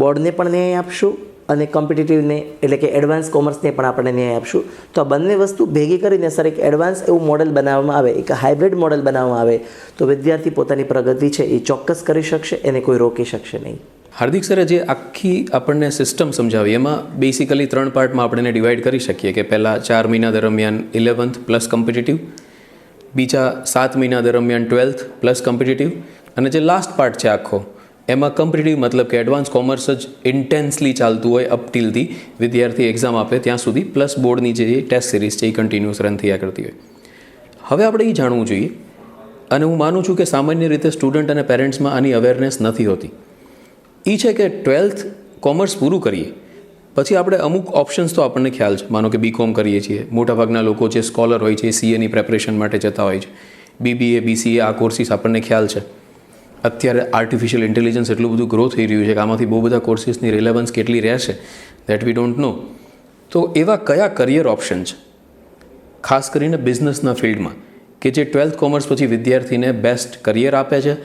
S2: બોર્ડને પણ ન્યાય આપશું અને કોમ્પિટિટિવને એટલે કે એડવાન્સ કોમર્સને પણ આપણે ન્યાય આપશું. તો આ બંને વસ્તુ ભેગી કરીને સર એક એડવાન્સ એવું મોડેલ બનાવવામાં આવે, એક હાઇબ્રિડ મોડેલ બનાવવામાં આવે તો વિદ્યાર્થી પોતાની પ્રગતિ છે એ ચોક્કસ કરી શકશે, એને કોઈ રોકી શકશે નહીં.
S1: હાર્દિક સરે જે આખી આપણને સિસ્ટમ સમજાવી એમાં બેસિકલી 3 પાર્ટમાં આપણે ડિવાઈડ કરી શકીએ કે પહેલાં 4 મહિના દરમિયાન 11th પ્લસ કોમ્પિટિટિવ, બીજા 7 મહિના દરમિયાન 12th પ્લસ કોમ્પિટિટિવ, અને જે લાસ્ટ પાર્ટ છે આખો એમાં કોમ્પિટિટિવ મતલબ કે એડવાન્સ કોમર્સ જ ઇન્ટેન્સલી ચાલતું હોય અપ ટીલથી વિદ્યાર્થી એક્ઝામ આપે ત્યાં સુધી, પ્લસ બોર્ડની જે ટેસ્ટ સિરીઝ છે એ કન્ટિન્યુઅસ રન થયા કરતી હોય. હવે આપણે એ જાણવું જોઈએ, અને હું માનું છું કે સામાન્ય રીતે સ્ટુડન્ટ અને પેરેન્ટ્સમાં આની અવેરનેસ નથી હોતી. એ છે કે 12th કોમર્સ પૂરું કરીએ પછી આપણે અમુક ઓપ્શન્સ તો આપણને ખ્યાલ છે. માનો કે BCom કરીએ છીએ, મોટાભાગના લોકો જે સ્કોલર હોય છે એ CAની પ્રેપરેશન માટે જતા હોય છે, BBA BCA આ કોર્સિસ આપણને ખ્યાલ છે. અત્યારે આર્ટિફિશિયલ ઇન્ટેલિજન્સ એટલું બધું ગ્રો થઈ રહ્યું છે કે આમાંથી બહુ બધા કોર્સિસની રિલેવન્સ કેટલી રહેશે દેટ વી ડોન્ટ નો. તો એવા કયા કરિયર ઓપ્શન છે ખાસ કરીને બિઝનેસના ફિલ્ડમાં કે જે 12th કોમર્સ પછી વિદ્યાર્થીને બેસ્ટ કરિયર આપે છે,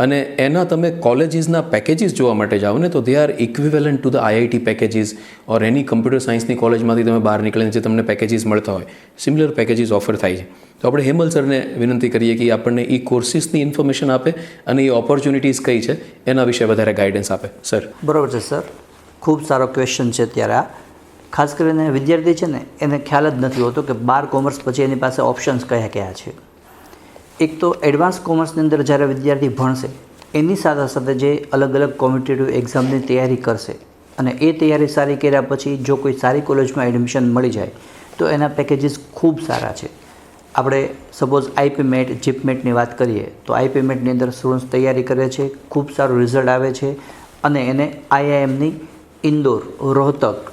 S1: અને એના તમે કોલેજીસના પેકેજીસ જોવા માટે જાઓ ને તો they are equivalent to the IIT packages or any computer સાયન્સની કોલેજમાંથી તમે બહાર નીકળીને જે તમને પેકેજીસ મળતા હોય, સિમિલર પેકેજીસ ઓફર થાય છે. તો આપણે હેમલ સરને વિનંતી કરીએ કે આપણને એ કોર્સિસની ઇન્ફોર્મેશન આપે અને એ ઓપોર્ચ્યુનિટીઝ કઈ છે એના વિશે વધારે ગાઈડન્સ આપે. સર
S3: બરાબર છે સર, ખૂબ સારો ક્વેશ્ચન છે. ત્યારે આ ખાસ કરીને વિદ્યાર્થી છે ને એને ખ્યાલ જ નથી હોતો કે 12 કોમર્સ પછી એની પાસે ઓપ્શન્સ કયા કયા છે. એક તો એડવાન્સ કોમર્સની અંદર જ્યારે વિદ્યાર્થી ભણશે એની સાથે સાથે જે અલગ અલગ કોમ્પિટિટિવ એક્ઝામની તૈયારી કરશે અને એ તૈયારી સારી કર્યા પછી જો કોઈ સારી કોલેજમાં એડમિશન મળી જાય તો એના પેકેજીસ ખૂબ સારા છે. આપણે સપોઝ IPMET જીપમેટની વાત કરીએ તો IPMETની અંદર સ્ટુડન્ટ્સ તૈયારી કરે છે, ખૂબ સારું રિઝલ્ટ આવે છે અને એને IIMની ઇન્દોર, રોહતક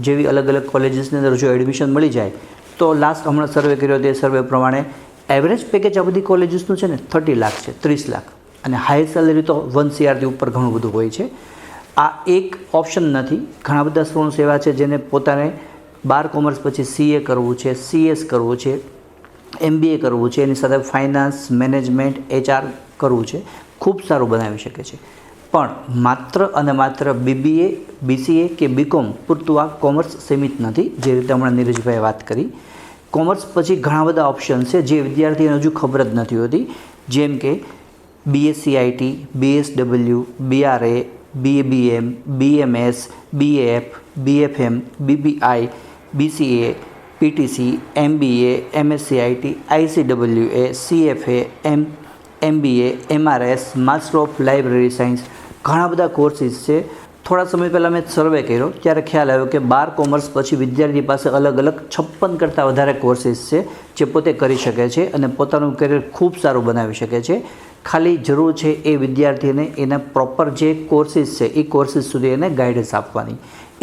S3: જેવી અલગ અલગ કોલેજીસની અંદર જો એડમિશન મળી જાય તો લાસ્ટ હમણાં સર્વે કર્યો તે સર્વે પ્રમાણે એવરેજ પેકેજ આ બધી કોલેજીસનું છે ને 30 લાખ છે, 30 લાખ, અને હાઈ સેલેરી તો 1 CRથી ઉપર ઘણું બધું હોય છે. આ એક ઓપ્શન નથી. ઘણા બધા સ્ટુડન્ટ્સ એવા છે જેને પોતાને 12 કોમર્સ પછી CA કરવું છે, CS કરવું છે, MBA કરવું છે, એની સાથે ફાઇનાન્સ, મેનેજમેન્ટ, HR કરવું છે, ખૂબ સારું બનાવી શકે છે. પણ માત્ર અને માત્ર BBA, BCA કે BCom પૂરતું આ કોમર્સ સીમિત નથી, જે રીતે હમણાં નીરજભાઈએ વાત કરી. કોમર્સ પછી ઘણા બધા ઓપ્શન છે જે વિદ્યાર્થીને હજુ ખબર જ નથી હોતી, જેમ કે BSCIT, BSW, BRA, BABM, BMS, BAF, BFM, BBI, BCA, PTC, MBA, MSCIT, ICWA, CFA, MBA, MRS, Master of Library Science, ઘણા બધા કોર્સિસ છે. થોડા સમય પહેલાં મેં સર્વે કર્યો ત્યારે ખ્યાલ આવ્યો કે 12 કોમર્સ પછી વિદ્યાર્થી પાસે અલગ અલગ 56 કરતાં વધારે કોર્સિસ છે જે પોતે કરી શકે છે અને પોતાનું કરિયર ખૂબ સારું બનાવી શકે છે. ખાલી જરૂર છે એ વિદ્યાર્થીને એના પ્રોપર જે કોર્સિસ છે એ કોર્સિસ સુધી એને ગાઈડન્સ આપવાની,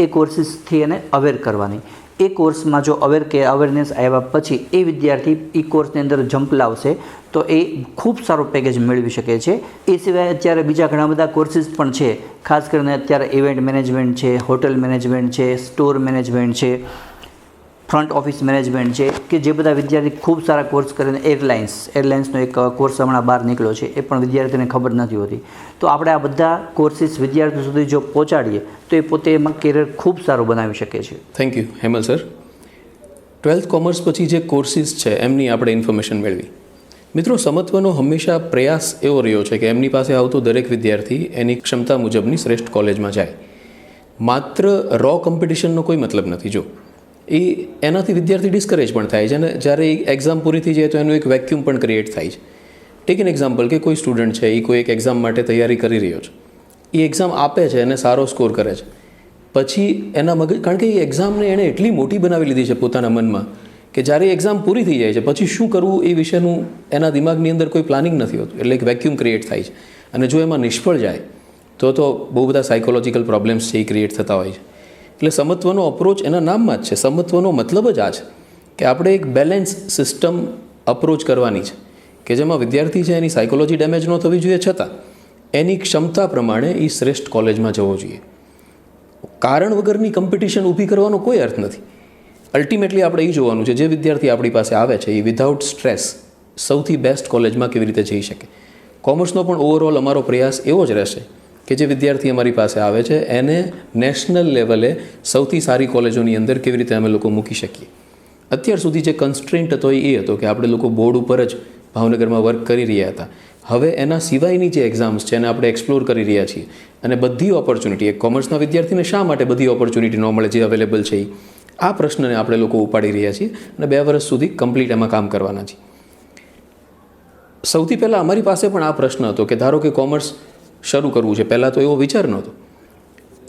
S3: એ કોર્સિસથી એને અવેર કરવાની. એ કોર્સમાં જો અવેરનેસ આવ્યા પછી એ વિદ્યાર્થી એ કોર્સની અંદર જમ્પ લાવશે તો એ ખૂબ સારું પેકેજ મેળવી શકે છે. એ સિવાય અત્યારે બીજા ઘણા બધા કોર્સિસ પણ છે. ખાસ કરીને અત્યારે ઇવેન્ટ મેનેજમેન્ટ છે, હોટેલ મેનેજમેન્ટ છે, સ્ટોર મેનેજમેન્ટ છે, ફ્રન્ટ ઓફિસ મેનેજમેન્ટ છે, કે જે બધા વિદ્યાર્થી ખૂબ સારા કોર્સ કરીને એરલાઇન્સનો એક કોર્સ હમણાં બહાર નીકળ્યો છે, એ પણ વિદ્યાર્થીને ખબર નથી હોતી. તો આપણે આ બધા કોર્સિસ વિદ્યાર્થીઓ સુધી જો પહોંચાડીએ તો એ પોતે એમાં કેરિયર ખૂબ સારું બનાવી શકે છે.
S1: Thank you Hemal sir. 12th commerce પછી જે કોર્સિસ છે એમની આપણે ઇન્ફોર્મેશન મેળવી. મિત્રો, સમત્વનો હંમેશા પ્રયાસ એવો રહ્યો છે કે એમની પાસે આવતો દરેક વિદ્યાર્થી એની ક્ષમતા મુજબની શ્રેષ્ઠ કોલેજમાં જાય. માત્ર રો કોમ્પિટિશનનો કોઈ મતલબ નથી. જો એનાથી વિદ્યાર્થી ડિસ્કરેજ પણ થાય છે અને જ્યારે એક્ઝામ પૂરી થઈ જાય તો એનું એક વેક્યુમ પણ ક્રિએટ થાય છે. ટેક એન એક્ઝામ્પલ કે કોઈ સ્ટુડન્ટ છે, એ કોઈ એક એક્ઝામ માટે તૈયારી કરી રહ્યો છે, એ એક્ઝામ આપે છે અને સારો સ્કોર કરે છે, પછી એના મગજ, કારણ કે એ એક્ઝામને એણે એટલી મોટી બનાવી લીધી છે પોતાના મનમાં કે જ્યારે એક્ઝામ પૂરી થઈ જાય છે પછી શું કરવું એ વિશેનું એના દિમાગની અંદર કોઈ પ્લાનિંગ નથી હોતું, એટલે એક વેક્યુમ ક્રિએટ થાય છે. અને જો એમાં નિષ્ફળ જાય તો બહુ બધા સાયકોલોજીકલ પ્રોબ્લેમ્સ છે એ ક્રિએટ થતા હોય છે. એટલે સમત્વનો અપ્રોચ એના નામમાં જ છે. સમત્વનો મતલબ જ આ છે કે આપણે એક બેલેન્સ સિસ્ટમ અપ્રોચ કરવાની છે કે જેમાં વિદ્યાર્થી છે એની સાયકોલોજી ડેમેજ ન થવી જોઈએ, છતાં એની ક્ષમતા પ્રમાણે એ શ્રેષ્ઠ કોલેજમાં જવો જોઈએ. કારણ વગરની કોમ્પિટિશન ઊભી કરવાનો કોઈ અર્થ નથી. અલ્ટિમેટલી આપણે એ જોવાનું છે જે વિદ્યાર્થી આપણી પાસે આવે છે એ વિધાઉટ સ્ટ્રેસ સૌથી બેસ્ટ કોલેજમાં કેવી રીતે જઈ શકે. કોમર્સનો પણ ઓવરઓલ અમારો પ્રયાસ એવો જ રહેશે કે જે વિદ્યાર્થી અમારી પાસે આવે છે એને નેશનલ લેવલે સૌથી સારી કોલેજોની અંદર કેવી રીતે અમે લોકો મૂકી શકીએ. અત્યાર સુધી જે કન્સ્ટ્રેન્ટ હતો એ હતો કે આપણે લોકો બોર્ડ ઉપર જ ભાવનગરમાં વર્ક કરી રહ્યા હતા. હવે એના સિવાયની જે એક્ઝામ્સ છે એને આપણે એક્સપ્લોર કરી રહ્યા છીએ અને બધી ઓપોર્ચ્યુનિટી, એક કોમર્સના વિદ્યાર્થીને શા માટે બધી ઓપોર્ચ્યુનિટી ન મળે જે અવેલેબલ છે આ પ્રશ્નને આપણે લોકો ઉપાડી રહ્યા છીએ અને 2 વર્ષ સુધી કમ્પ્લીટ એમાં કામ કરવાના છીએ. સૌથી પહેલાં અમારી પાસે પણ આ પ્રશ્ન હતો કે ધારો કે કોમર્સ શરૂ કરવું છે, પહેલાં તો એવો વિચાર નહોતો.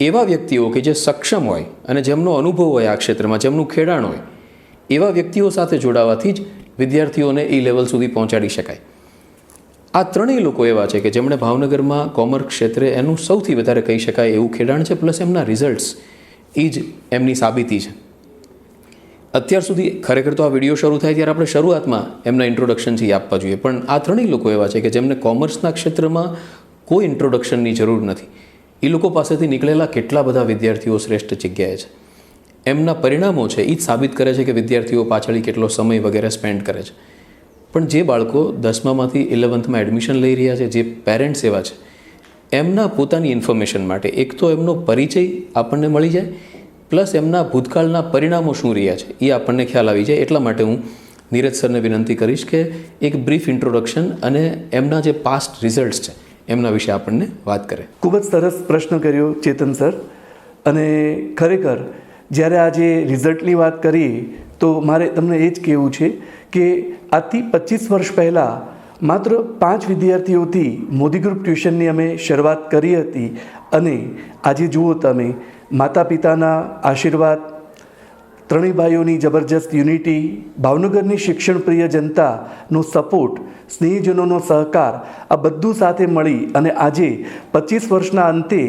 S1: એવા વ્યક્તિઓ કે જે સક્ષમ હોય અને જેમનો અનુભવ હોય આ ક્ષેત્રમાં, જેમનું ખેડાણ હોય, એવા વ્યક્તિઓ સાથે જોડાવાથી જ વિદ્યાર્થીઓને એ લેવલ સુધી પહોંચાડી શકાય. આ ત્રણેય લોકો એવા છે કે જેમણે ભાવનગરમાં કોમર્સ ક્ષેત્રે એનું સૌથી વધારે કહી શકાય એવું ખેડાણ છે, પ્લસ એમના રિઝલ્ટ્સ એ જ એમની સાબિતી છે. અત્યાર સુધી ખરેખર તો આ વિડીયો શરૂ થાય ત્યારે આપણે શરૂઆતમાં એમના ઇન્ટ્રોડક્શનથી આપવા જોઈએ, પણ આ ત્રણેય લોકો એવા છે કે જેમને કોમર્સના ક્ષેત્રમાં કોઈ ઇન્ટ્રોડક્શનની જરૂર નથી. એ લોકો પાસેથી નીકળેલા કેટલા બધા વિદ્યાર્થીઓ શ્રેષ્ઠ જગ્યાએ છે. એમના પરિણામો છે એ જ સાબિત કરે છે કે વિદ્યાર્થીઓ પાછળ કેટલો સમય વગેરે સ્પેન્ડ કરે છે. પણ જે બાળકો 10માંથી 11થમાં એડમિશન લઈ રહ્યા છે, જે પેરેન્ટ્સ એવા છે, એમના પોતાની ઇન્ફોર્મેશન માટે એક તો એમનો પરિચય આપણને મળી જાય, પ્લસ એમના ભૂતકાળના પરિણામો શું રહ્યા છે એ આપણને ખ્યાલ આવી જાય. એટલા માટે હું નીરજ સરને વિનંતી કરીશ કે એક બ્રીફ ઇન્ટ્રોડક્શન અને એમના જે પાસ્ટ રિઝલ્ટ્સ છે એમના વિશે આપણને વાત કરે.
S4: ખૂબ જ સરસ પ્રશ્ન કર્યો ચેતન સર. અને ખરેખર જ્યારે આજે રિઝલ્ટની વાત કરીએ તો મારે તમને એ જ કહેવું છે કે આજથી 25 વર્ષ પહેલાં માત્ર 5 વિદ્યાર્થીઓથી મોદી ગ્રુપ ટ્યુશનની અમે શરૂઆત કરી હતી અને આજે જુઓ તમે, માતા પિતાના આશીર્વાદ, ત્રણેય ભાઈઓની જબરજસ્ત યુનિટી, ભાવનગરની શિક્ષણપ્રિય જનતાનો સપોર્ટ, સ્નેહીજનોનો સહકાર, આ બધું સાથે મળી અને આજે 25 વર્ષના અંતે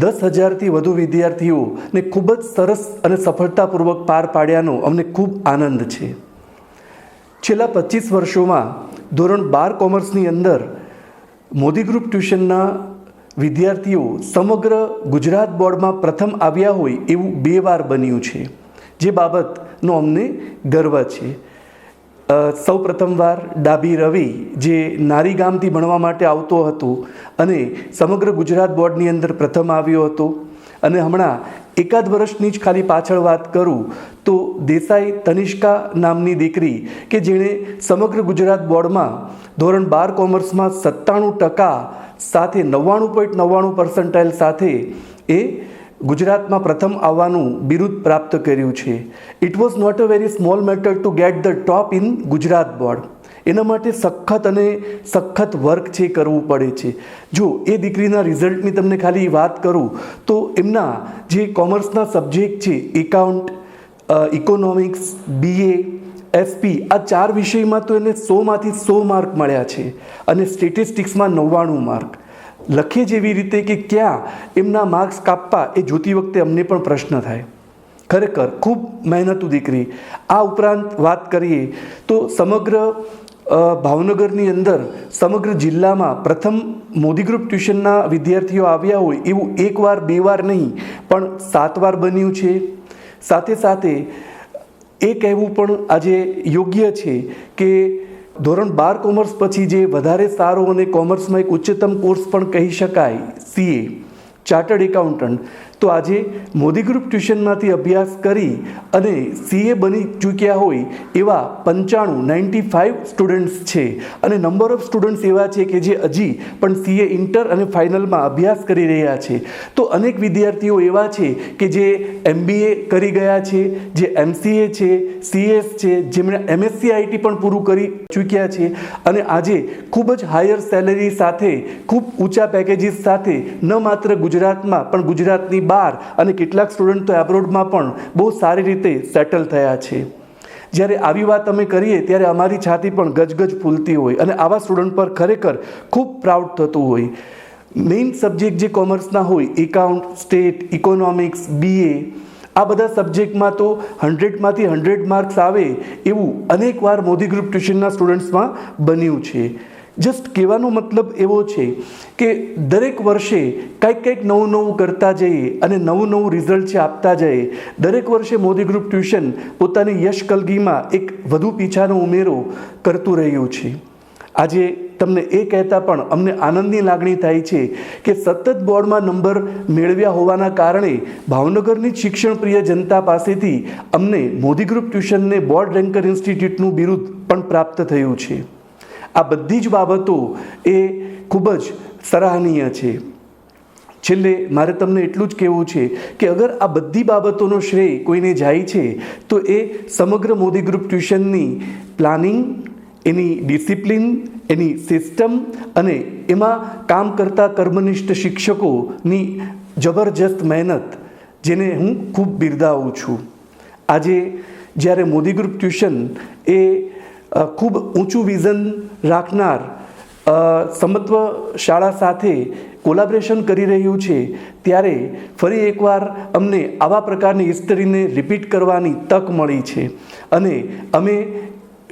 S4: 10,000થી વધુ વિદ્યાર્થીઓને ખૂબ જ સરસ અને સફળતાપૂર્વક પાર પાડ્યાનો અમને ખૂબ આનંદ છે. છેલ્લા 25 વર્ષોમાં ધોરણ 12 કોમર્સની અંદર મોદી ગ્રુપ ટ્યુશનના વિદ્યાર્થીઓ સમગ્ર ગુજરાત બોર્ડમાં પ્રથમ આવ્યા હોય એવું 2 વાર બન્યું છે, જે બાબતનો અમને ગર્વ છે. સૌ પ્રથમવાર ડાભી રવિ જે નારી ગામથી ભણવા માટે આવતો હતો અને સમગ્ર ગુજરાત બોર્ડની અંદર પ્રથમ આવ્યો હતો. અને હમણાં 1 વર્ષની જ ખાલી પાછળ વાત કરું તો દેસાઈ તનિષ્કા નામની દીકરી કે જેણે સમગ્ર ગુજરાત બોર્ડમાં ધોરણ 12 કોમર્સમાં 97% સાથે 99.99% સાથે એ ગુજરાતમાં પ્રથમ આવવાનું બિરુદ પ્રાપ્ત કર્યું છે. It was not a very small matter to get the top in Gujarat board. એના માટે સખત વર્ક છે કરવું પડે છે. જો એ દીકરીના રિઝલ્ટની તમને ખાલી વાત કરું તો એમના જે કોમર્સના સબ્જેક્ટ છે, એકાઉન્ટ, ઇકોનોમિક્સ, BA, SP, આ 4 વિષયમાં તો એને 100માંથી 100 માર્ક મળ્યા છે અને સ્ટેટિસ્ટિક્સમાં 99 માર્ક. લખે જેવી રીતે કે ક્યાં એમના માર્ક્સ કાપવા એ જોતી વખતે અમને પણ પ્રશ્ન થાય. ખરેખર ખૂબ મહેનતુ દીકરી. આ ઉપરાંત વાત કરીએ તો સમગ્ર ભાવનગરની અંદર, સમગ્ર જિલ્લામાં પ્રથમ મોદી ગ્રુપ ટ્યુશનના વિદ્યાર્થીઓ આવ્યા હોય એવું 1 વાર 2 વાર નહીં પણ 7 વાર બન્યું છે. સાથે સાથે એ કહેવું પણ આજે યોગ્ય છે કે ધોરણ 12 કોમર્સ પછી જે વધારે સારો અને કોમર્સમાં એક ઉચ્ચતમ કોર્સ પણ કહી શકાય, CA, ચાર્ટર્ડ એકાઉન્ટન્ટ, તો આજે મોદી ગ્રુપ ટ્યુશનમાંથી અભ્યાસ કરી અને CA બની ચૂક્યા હોય એવા 95 સ્ટુડન્ટ્સ છે. અને નંબર ઓફ સ્ટુડન્ટ્સ એવા છે કે જે હજી પણ CA ઇન્ટર અને ફાઇનલમાં અભ્યાસ કરી રહ્યા છે. તો અનેક વિદ્યાર્થીઓ એવા છે કે જે MBA કરી ગયા છે, જે MCA છે, CS છે, જેમણે MSc IT પણ પૂરું કરી ચૂક્યા છે અને આજે ખૂબ જ હાયર સેલેરી સાથે, ખૂબ ઊંચા પેકેજીસ સાથે ન માત્ર ગુજરાતમાં પણ ગુજરાતની બહાર અને કેટલાક સ્ટુડન્ટ તો એબ્રોડમાં પણ બહુ સારી રીતે સેટલ થયા છે. જ્યારે આવી વાત અમે કરીએ ત્યારે અમારી છાતી પણ ગજગજ ફૂલતી હોય અને આવા સ્ટુડન્ટ પર ખરેખર ખૂબ પ્રાઉડ થતું હોય. મેઇન સબ્જેક્ટ જે કોમર્સના હોય, એકાઉન્ટ, સ્ટેટ, ઇકોનોમિક્સ, BA, આ બધા સબ્જેક્ટમાં તો 100માંથી 100 માર્ક્સ આવે એવું અનેકવાર મોદી ગ્રુપ ટ્યુશનના સ્ટુડન્ટ્સમાં બન્યું છે. જસ્ટ કહેવાનો મતલબ એવો છે કે દરેક વર્ષે કંઈક નવું નવું કરતા જઈએ અને નવું નવું રિઝલ્ટ છે આપતા જઈએ. દરેક વર્ષે મોદી ગ્રુપ ટ્યુશન પોતાની યશ કલગીમાં એક વધુ પીછાનો ઉમેરો કરતું રહ્યું છે. આજે તમને એ કહેતા પણ અમને આનંદની લાગણી થાય છે કે સતત બોર્ડમાં નંબર મેળવ્યા હોવાના કારણે ભાવનગરની શિક્ષણપ્રિય જનતા પાસેથી અમને મોદી ગ્રુપ ટ્યુશનને બોર્ડ રેન્કર ઇન્સ્ટિટ્યૂટનું બિરુદ પણ પ્રાપ્ત થયું છે. આ બધી જ બાબતો એ ખૂબ જ સરાહનીય છે. છેલ્લે મારે તમને એટલું જ કહેવું છે કે અગર આ બધી બાબતોનો શ્રેય કોઈને જાય છે તો એ સમગ્ર મોદી ગ્રુપ ટ્યુશનની પ્લાનિંગ, એની ડિસિપ્લિન, એની સિસ્ટમ અને એમાં કામ કરતા કર્મનિષ્ઠ શિક્ષકોની જબરજસ્ત મહેનત, જેને હું ખૂબ બિરદાવું છું. આજે જ્યારે મોદી ગ્રુપ ટ્યુશન એ ખૂબ ઊંચું વિઝન રાખનાર સમત્વ શાળા સાથે કોલાબરેશન કરી રહ્યું છે, ત્યારે ફરી એકવાર અમને આવા પ્રકારની હિસ્ટરીને રિપીટ કરવાની તક મળી છે. અને અમે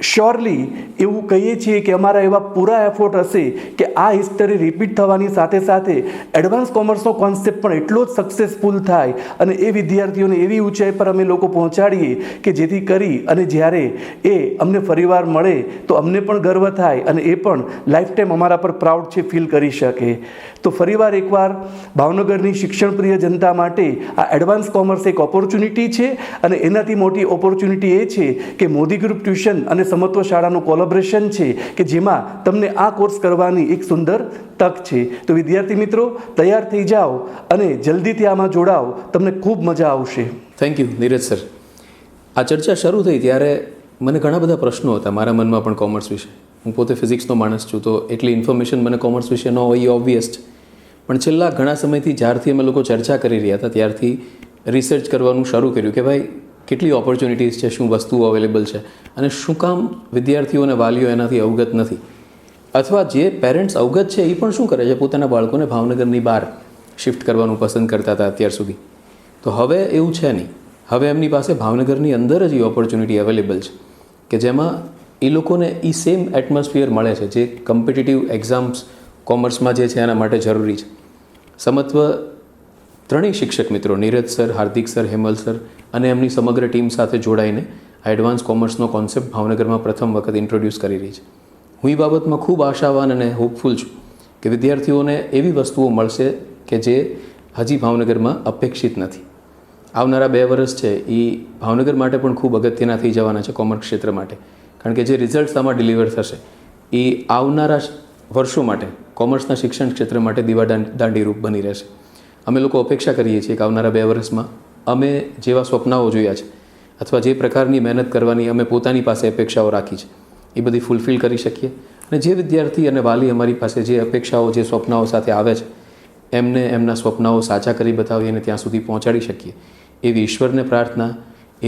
S4: શ્યોરલી એવું કહીએ છીએ કે અમારા એવા પૂરા એફોર્ટ હશે કે આ હિસ્ટરી રિપીટ થવાની સાથે સાથે એડવાન્સ કોમર્સનો કોન્સેપ્ટ પણ એટલો જ સક્સેસફુલ થાય અને એ વિદ્યાર્થીઓને એવી ઊંચાઈ પર અમે લોકો પહોંચાડીએ કે જેથી કરી અને જ્યારે એ અમને ફરીવાર મળે તો અમને પણ ગર્વ થાય અને એ પણ લાઈફ ટાઈમ અમારા પર પ્રાઉડ છે ફીલ કરી શકે. તો ફરીવાર એકવાર ભાવનગરની શિક્ષણપ્રિય જનતા માટે આ એડવાન્સ કોમર્સ એક ઓપોર્ચ્યુનિટી છે અને એનાથી મોટી ઓપોર્ચ્યુનિટી એ છે કે મોદી ગ્રુપ ટ્યુશન અને સમત્વ શાળાનું કોલેબોરેશન છે કે જેમાં તમને આ કોર્સ કરવાની એક સુંદર તક છે. તો વિદ્યાર્થી મિત્રો, તૈયાર થઈ જાઓ અને જલ્દીથી આમાં જોડાઓ, તમને ખૂબ મજા આવશે.
S1: Thank you Neeraj sir. આ ચર્ચા શરૂ થઈ ત્યારે મને ઘણા બધા પ્રશ્નો હતા મારા મનમાં પણ કોમર્સ વિશે. હું પોતે ફિઝિક્સનો માણસ છું, તો એટલી ઇન્ફોર્મેશન મને કોમર્સ વિશે ન હોય એ ઓબ્વિયસ છે. પણ છેલ્લા ઘણા સમયથી જ્યારથી અમે લોકો ચર્ચા કરી રહ્યા હતા ત્યારથી રિસર્ચ કરવાનું શરૂ કર્યું કે ભાઈ કેટલી ઓપોર્ચ્યુનિટીઝ છે, શું વસ્તુઓ અવેલેબલ છે અને શું કામ વિદ્યાર્થીઓ અને વાલીઓ એનાથી અવગત નથી, અથવા જે પેરેન્ટ્સ અવગત છે એ પણ શું કરે છે, પોતાના બાળકોને ભાવનગરની બહાર શિફ્ટ કરવાનું પસંદ કરતા હતા અત્યાર સુધી. તો હવે એવું છે નહીં. હવે એમની પાસે ભાવનગરની અંદર જ એ ઓપોર્ચ્યુનિટી અવેલેબલ છે કે જેમાં એ લોકોને એ સેમ એટમોસ્ફિયર મળે છે જે કમ્પિટિટિવ એક્ઝામ્સ કોમર્સમાં જે છે એના માટે જરૂરી છે. સમત્વ ત્રણેય શિક્ષક મિત્રો નીરજ સર, હાર્દિક સર, હેમલ સર અને એમની સમગ્ર ટીમ સાથે જોડાઈને આ એડવાન્સ કોમર્સનો કોન્સેપ્ટ ભાવનગરમાં પ્રથમ વખત ઇન્ટ્રોડ્યુસ કરી રહી છે. હું એ બાબતમાં ખૂબ આશાવાન અને હોપફુલ છું કે વિદ્યાર્થીઓને એવી વસ્તુઓ મળશે કે જે હજી ભાવનગરમાં અપેક્ષિત નથી. આવનારા 2 વર્ષ છે એ ભાવનગર માટે પણ ખૂબ અગત્યના થઈ જવાના છે કોમર્સ ક્ષેત્ર માટે, કારણ કે જે રિઝલ્ટ્સ આમાં ડિલિવર થશે એ આવનારા વર્ષો માટે કોમર્સના શિક્ષણ ક્ષેત્ર માટે દીવાદાંડીરૂપ બની રહેશે. અમે લોકો અપેક્ષા કરીએ છીએ કે આવનારા 2 વર્ષમાં અમે જેવા સ્વપ્નાઓ જોયા છે અથવા જે પ્રકારની મહેનત કરવાની અમે પોતાની પાસે અપેક્ષાઓ રાખી છે એ બધી ફૂલફિલ કરી શકીએ અને જે વિદ્યાર્થી અને વાલી અમારી પાસે જે અપેક્ષાઓ, જે સ્વપ્નાઓ સાથે આવે છે એમને એમના સ્વપ્નાઓ સાચા કરી બતાવી અને ત્યાં સુધી પહોંચાડી શકીએ એવી ઈશ્વરને પ્રાર્થના,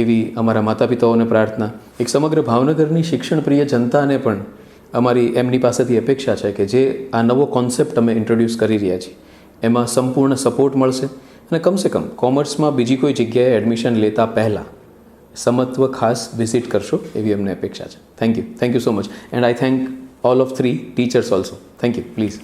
S1: એવી અમારા માતા પિતાઓને પ્રાર્થના, એક સમગ્ર ભાવનગરની શિક્ષણપ્રિય જનતાને પણ અમારી એમની પાસેથી અપેક્ષા છે કે જે આ નવો કોન્સેપ્ટ અમે ઇન્ટ્રોડ્યુસ કરી રહ્યા છીએ એમાં સંપૂર્ણ સપોર્ટ મળશે અને કમસે કમ કોમર્સમાં બીજી કોઈ જગ્યાએ એડમિશન લેતા પહેલાં સમત્વ ખાસ વિઝિટ કરશો એવી અમને અપેક્ષા છે. Thank you so much and I thank all of 3 teachers also. Thank you. Please.